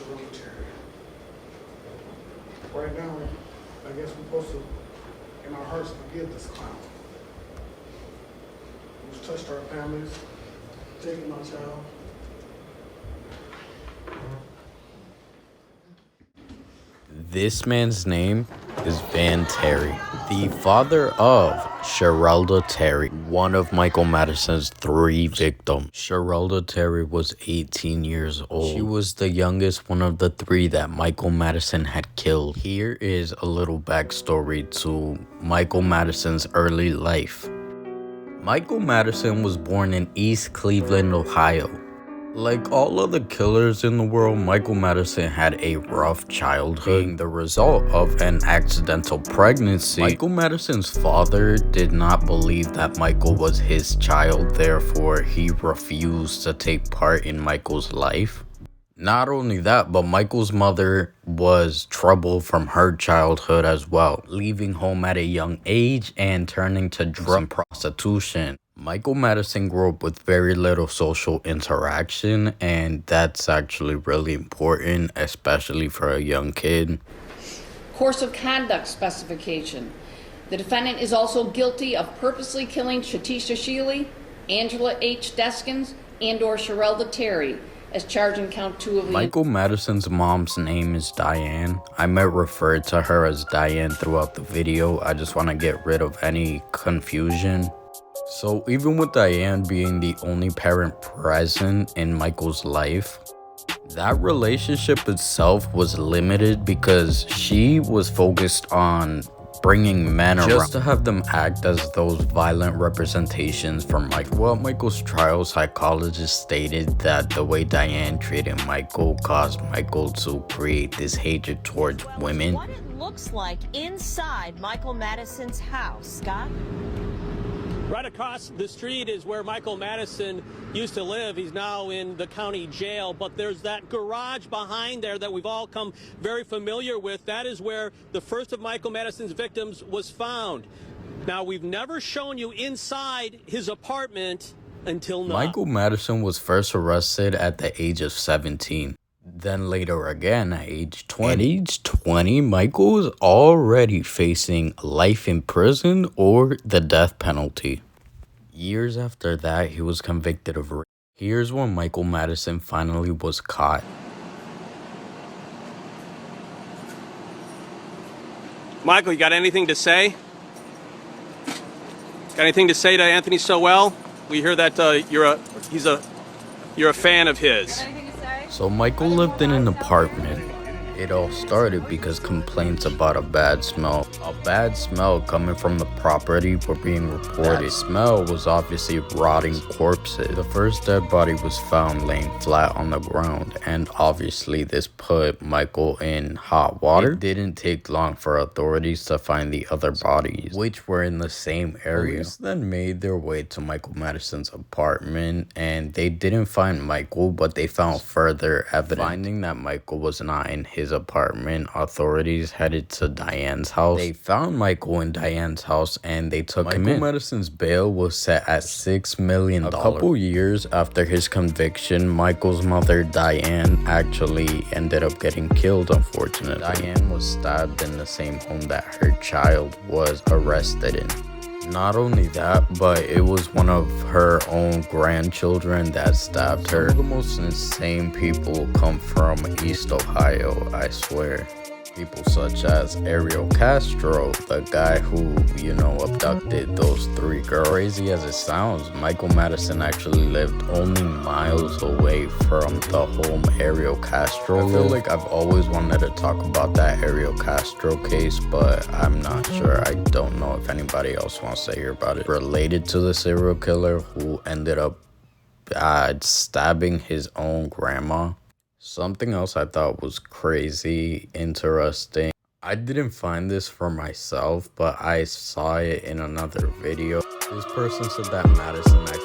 Shirellda Terry. Right now, I guess we're supposed to, in our hearts, forgive this clown who's touched our families, taken my child. This man's name is Van Terry, the father of Shirellda Terry, one of Michael Madison's 3 victims. Shirellda Terry was 18 years old. She was the youngest one of the 3 that Michael Madison had killed. Here is a little backstory to Michael Madison's early life. Michael Madison was born in East Cleveland, Ohio. Like all other killers in the world, Michael Madison had a rough childhood, being the result of an accidental pregnancy. Michael Madison's father did not believe that Michael was his child, therefore he refused to take part in Michael's life. Not only that, but Michael's mother was troubled from her childhood as well, leaving home at a young age and turning to drug and prostitution. Michael Madison grew up with very little social interaction, and that's actually really important, especially for a young kid. Course of conduct specification. The defendant is also guilty of purposely killing Shatisha Sheely, Angela H. Deskins, and/or Shirellda Terry, as charged in count 2 of the... Michael Madison's mom's name is Diane. I might refer to her as Diane throughout the video. I just want to get rid of any confusion. So even with Diane being the only parent present in Michael's life, that relationship itself was limited because she was focused on bringing men around just to have them act as those violent representations for Michael. Well, Michael's trial psychologist stated that the way Diane treated Michael caused Michael to create this hatred towards women. What it looks like inside Michael Madison's house, Scott? Right across the street is where Michael Madison used to live. He's now in the county jail, but there's that garage behind there that we've all come very familiar with. That is where the first of Michael Madison's victims was found. Now, we've never shown you inside his apartment until now. Michael Madison was first arrested at the age of 17. Then later again at age 20. At age 20, Michael was already facing life in prison or the death penalty. Years after that, he was convicted of rape. Here's when Michael Madison finally was caught. Michael, you got anything to say? Got anything to say to Anthony Sowell? We hear that you're a fan of his. So Michael lived in an apartment. It all started because complaints about a bad smell. A bad smell coming from the property were being reported. That smell was obviously rotting corpses. The first dead body was found laying flat on the ground, and obviously this put Michael in hot water. It didn't take long for authorities to find the other bodies, which were in the same area. Police then made their way to Michael Madison's apartment, and they didn't find Michael, but they found further evidence. Finding that Michael was not in his apartment, authorities headed to Diane's house. They found Michael in Diane's house and they took him in. Michael Madison's bail was set at $6 million. A couple years after his conviction, Michael's mother, Diane, actually ended up getting killed, unfortunately. Diane was stabbed in the same home that her child was arrested in. Not only that, but it was one of her own grandchildren that stabbed her. Some of the most insane people come from East Ohio, I swear. People such as Ariel Castro, the guy who, abducted those 3 girls. Crazy as it sounds, Michael Madison actually lived only miles away from the home Ariel Castro lived. I feel like I've always wanted to talk about that Ariel Castro case, but I'm not sure. I don't know if anybody else wants to hear about it. Related to the serial killer who ended up stabbing his own grandma. Something else I thought was crazy interesting. I didn't find this for myself, but I saw it in another video. This person said that Madison actually